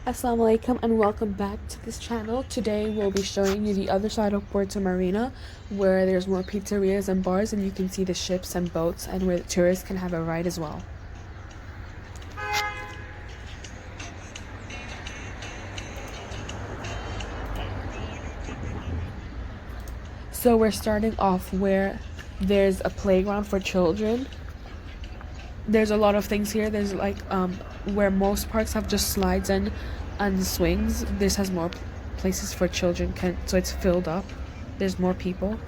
Assalamu alaikum and welcome back to this channel. Today we'll be showing you the other side of Puerto Marina, where there's more pizzerias and bars, and you can see the ships and boats, and where the tourists can have a ride as well. So we're starting off where there's a playground for children. There's a lot of things here. There's like where most parks have just slides and swings. This has more places for children, so it's filled up. There's more people.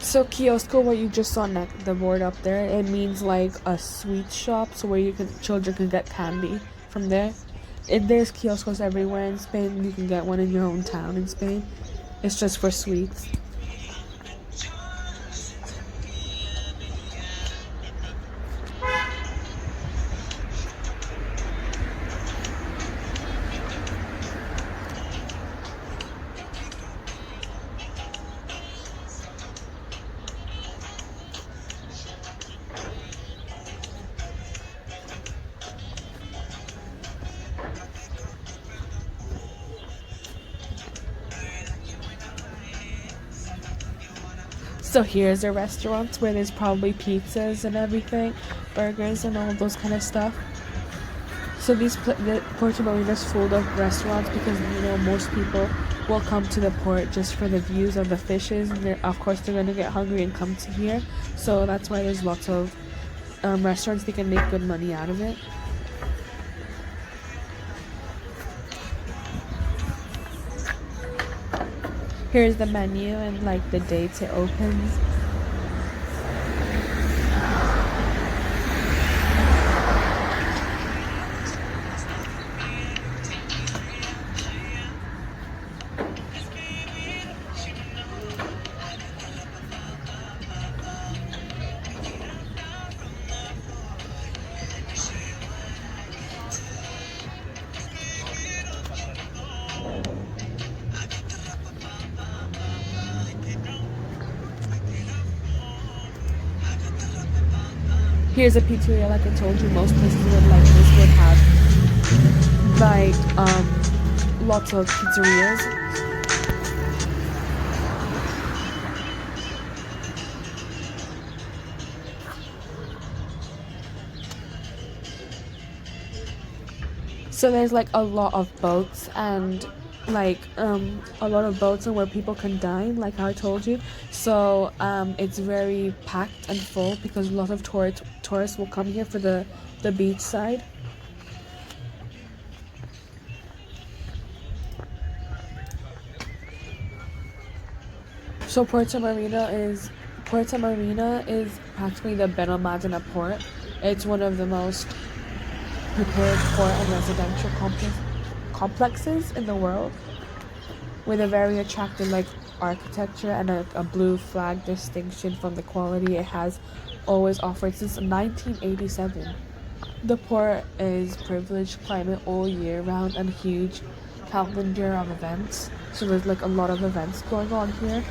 So kiosco, what you just saw the board up there, it means like a sweet shop, so where children can get candy from there. There's kioscos everywhere in Spain. You can get one in your own town in Spain. It's just for sweets. So here's the restaurants where there's probably pizzas and everything, burgers and all those kind of stuff. So the Puerto Marina is full of restaurants because most people will come to the port just for the views of the fishes, and of course they're gonna get hungry and come to here. So that's why there's lots of restaurants. They can make good money out of it. Here's the menu and like the dates it opens. Here's a pizzeria, like I told you. Most places like this would have like lots of pizzerias. So there's like a lot of boats and where people can dine, like how I told you. So it's very packed and full because a lot of tourists will come here for the beach side. So Puerto Marina is practically the Benalmádena port. It's one of the most prepared port and residential complexes in the world, with a very attractive architecture and a blue flag distinction from the quality it has always offered since 1987. The port is privileged climate all year round and a huge calendar of events. So there's like a lot of events going on here.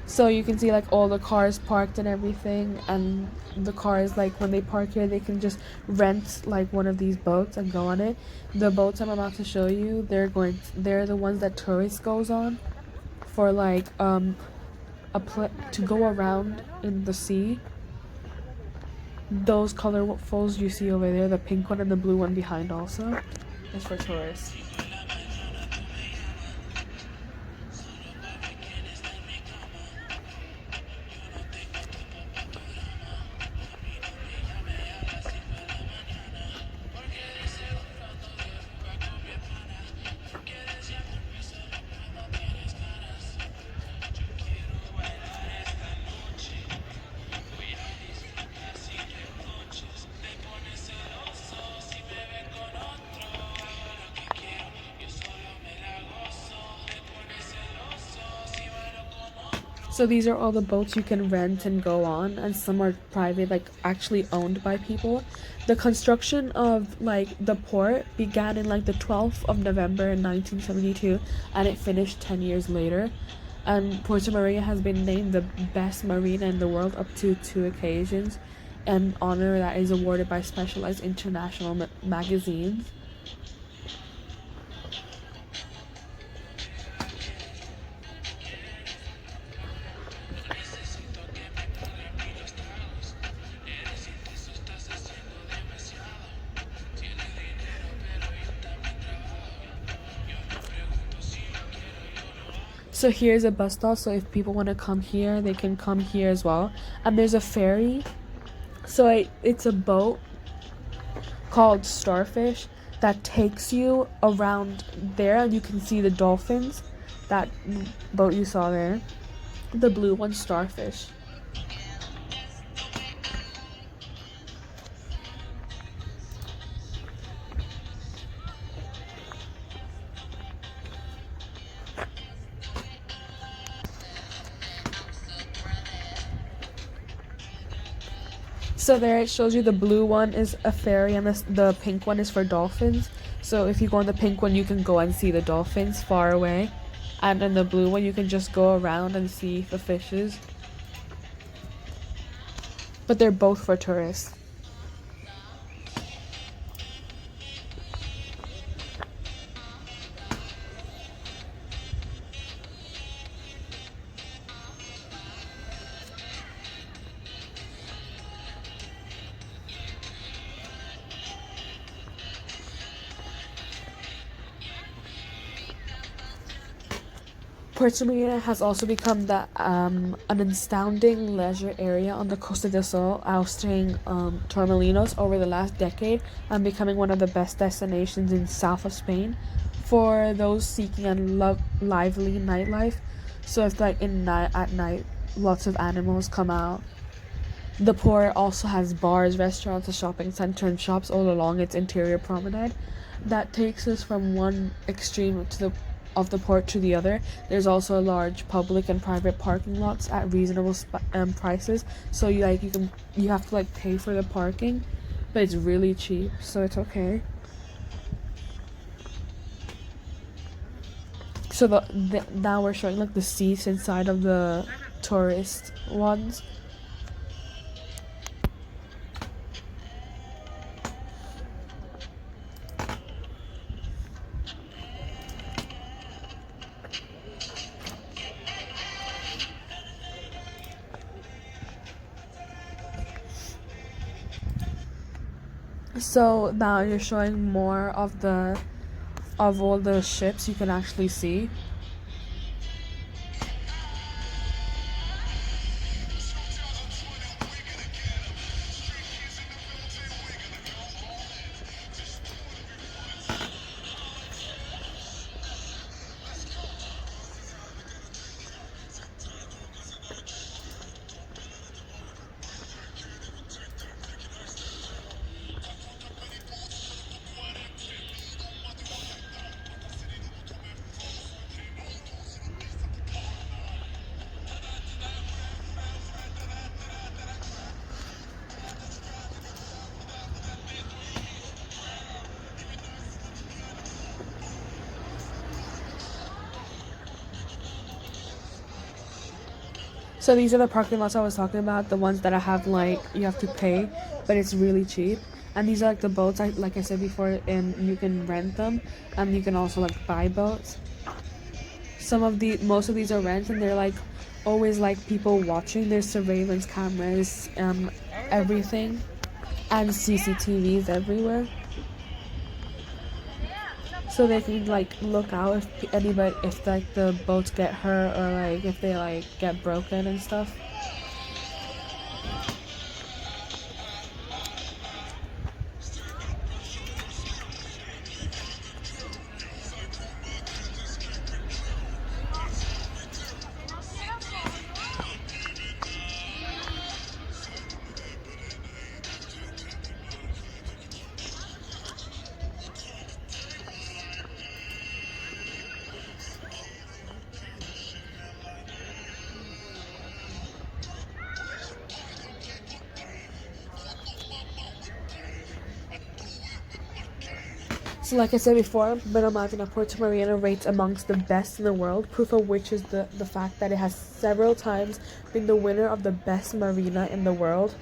So you can see like all the cars parked and everything, and the cars, like when they park here, they can just rent like one of these boats and go on it. The boats I'm about to show you, they're the ones that tourists goes on for like to go around in the sea. Those colorfuls you see over there, the pink one and the blue one behind also, is for tourists. So these are all the boats you can rent and go on, and some are private, like actually owned by people. The construction of like the port began in like the 12th of November in 1972, and it finished 10 years later. And Puerto Marina has been named the best marina in the world up to 2 occasions, an honor that is awarded by specialized international magazines. So here's a bus stop, so if people want to come here, they can come here as well. And there's a ferry, so it's a boat called Starfish that takes you around there, and you can see the dolphins. That boat you saw there, the blue one, Starfish. So there it shows you the blue one is a ferry, and the pink one is for dolphins. So if you go on the pink one, you can go and see the dolphins far away, and in the blue one you can just go around and see the fishes. But they're both for tourists. Puerto Marina has also become an astounding leisure area on the Costa del Sol, ousting Torremolinos over the last decade and becoming one of the best destinations in south of Spain for those seeking a lively nightlife. So it's like at night, lots of animals come out. The port also has bars, restaurants, a shopping center, and shops all along its interior promenade. That takes us from one extreme of the port to the other. There's also a large public and private parking lots at reasonable prices. So you have to like pay for the parking, but it's really cheap, so it's okay. So now we're showing like the seats inside of the tourist ones. So now you're showing more of all the ships you can actually see. So these are the parking lots I was talking about, the ones that I have like you have to pay, but it's really cheap. And these are like the boats, like I said before, and you can rent them, and you can also like buy boats. Most of these are rent, and they're like always like people watching. There's surveillance cameras, everything. and CCTVs everywhere, so they can like look out if like the boats get hurt or like if they like get broken and stuff. So like I said before, ʟɪ Marina Puerto Marina rates amongst the best in the world, proof of which is the fact that it has several times been the winner of the best marina in the world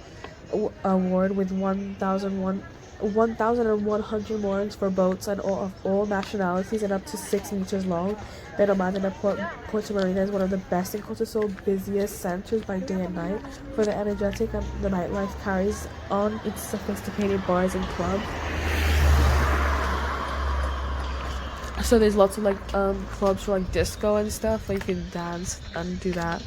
award with 1,100 moorings for boats and of all nationalities and up to 6 meters long. ʟɪ Marina Puerto Marina is one of the best and closest, so busiest centers by day and night for the energetic and the nightlife carries on its sophisticated bars and clubs. So there's lots of like clubs for like disco and stuff, like you can dance and do that.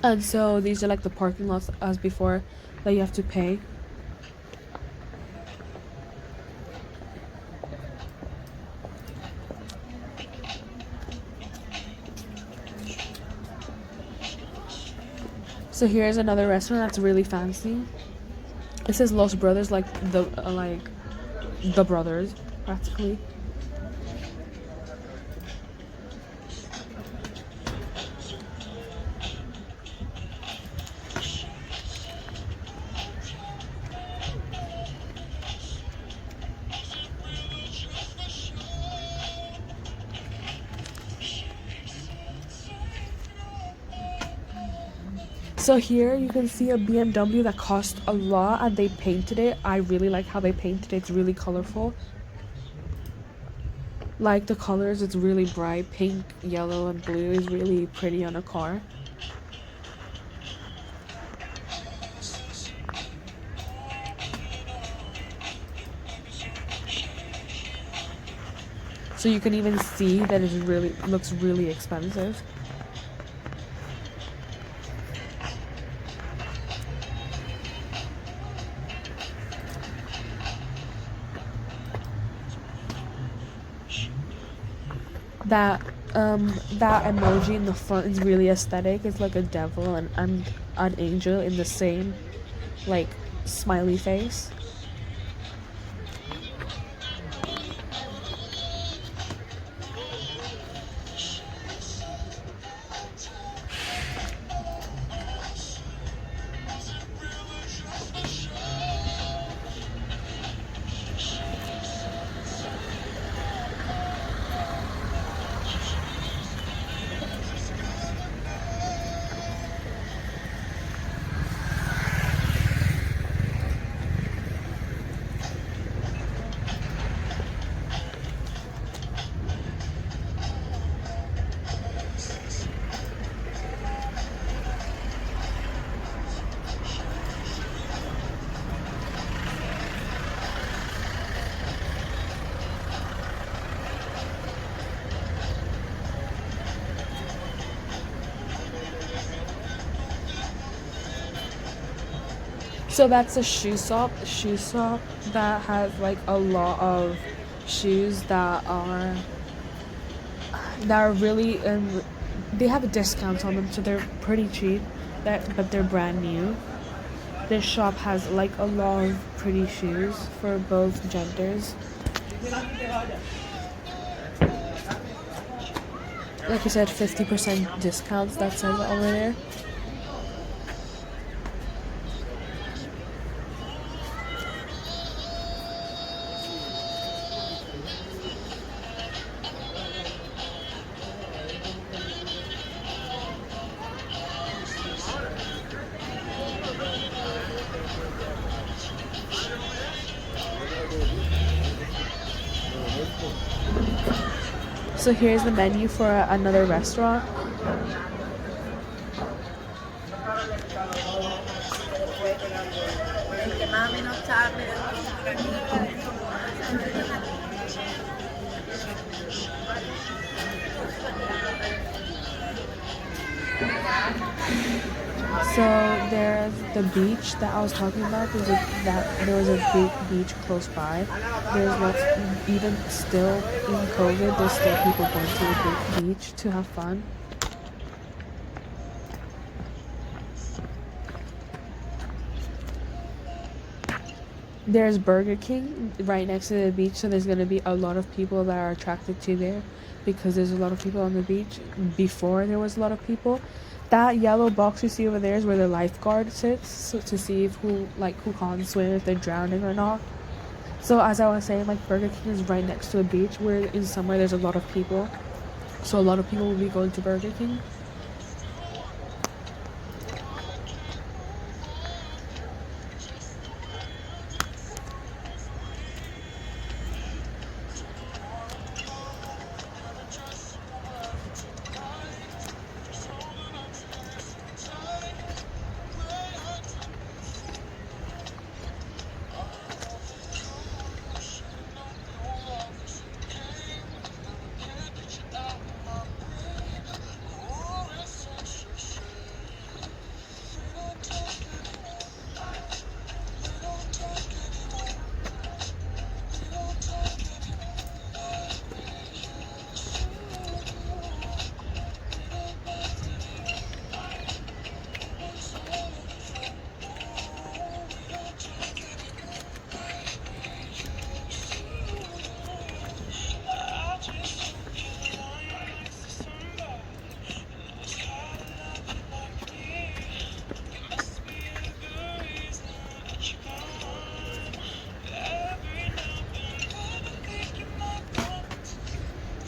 And so these are like the parking lots as before that you have to pay. So here's another restaurant that's really fancy. It says Los Brothers, like the brothers, practically. So here you can see a BMW that cost a lot and they painted it. I really like how they painted it. It's really colorful. Like the colors, it's really bright. Pink, yellow, and blue is really pretty on a car. So you can even see that it looks really expensive. That emoji in the front is really aesthetic. It's like a devil and an angel in the same like smiley face. So that's a shoe shop that has like a lot of shoes that are really they have discounts on them, so they're pretty cheap, but they're brand new. This shop has like a lot of pretty shoes for both genders. Like I said, 50% discounts, that says over there. So here's the menu for another restaurant. So there's the beach that I was talking about. There was a big beach close by. There's lots, even still in COVID, there's still people going to a big beach to have fun. There's Burger King right next to the beach, so there's gonna be a lot of people that are attracted to there because there's a lot of people on the beach. Before there was a lot of people. That yellow box you see over there is where the lifeguard sits, so to see if who can't swim, if they're drowning or not. So as I was saying, like Burger King is right next to a beach where in summer there's a lot of people. So a lot of people will be going to Burger King.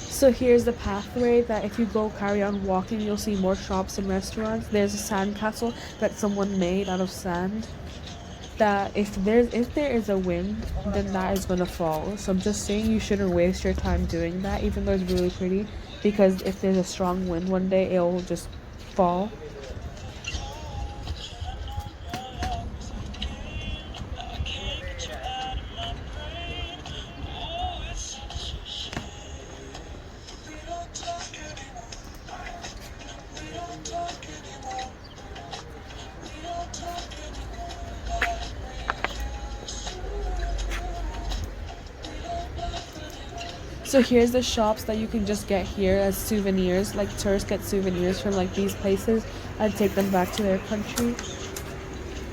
So here's the pathway that if you go carry on walking, you'll see more shops and restaurants. There's a sandcastle that someone made out of sand. That if there is a wind, then that is gonna fall. So I'm just saying you shouldn't waste your time doing that, even though it's really pretty, because if there's a strong wind one day, it will just fall. So here's the shops that you can just get here as souvenirs. Like tourists get souvenirs from like these places and take them back to their country.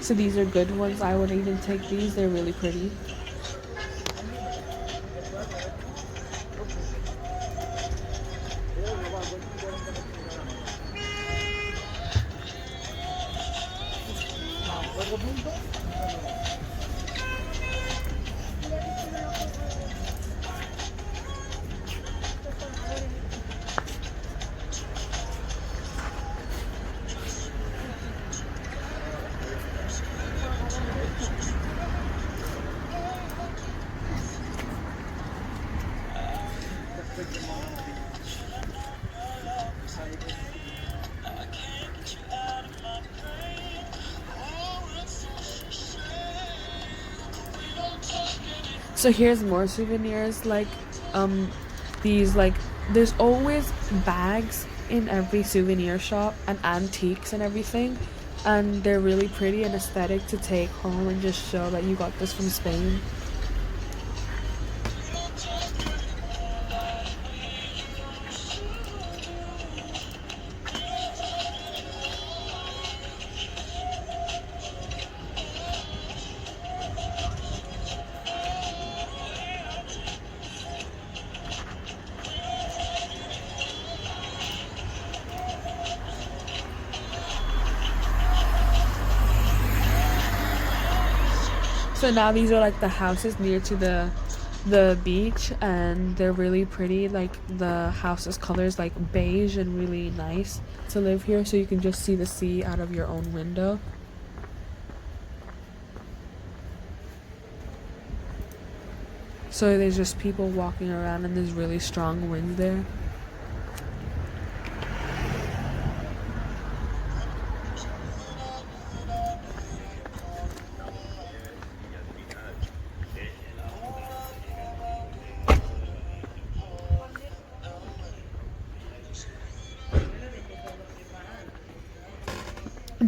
So these are good ones. I would even take these. They're really pretty. So here's more souvenirs, like these, like there's always bags in every souvenir shop and antiques and everything, and they're really pretty and aesthetic to take home and just show that you got this from Spain. So now these are like the houses near to the beach, and they're really pretty. Like the houses colors like beige and really nice to live here, so you can just see the sea out of your own window. So there's just people walking around and there's really strong wind there.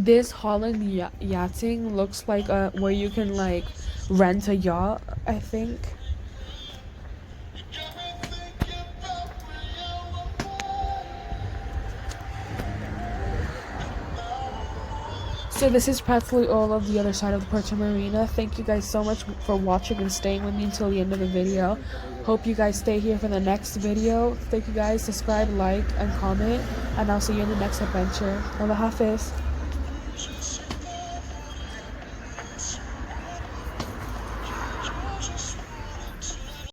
this Holland yachting looks like where you can like rent a yacht, I think. So this is practically all of the other side of the Puerto Marina. Thank you guys so much for watching and staying with me until the end of the video. Hope you guys stay here for the next video. Thank you guys. Subscribe, like, and comment. And I'll see you in the next adventure. Allah Hafiz.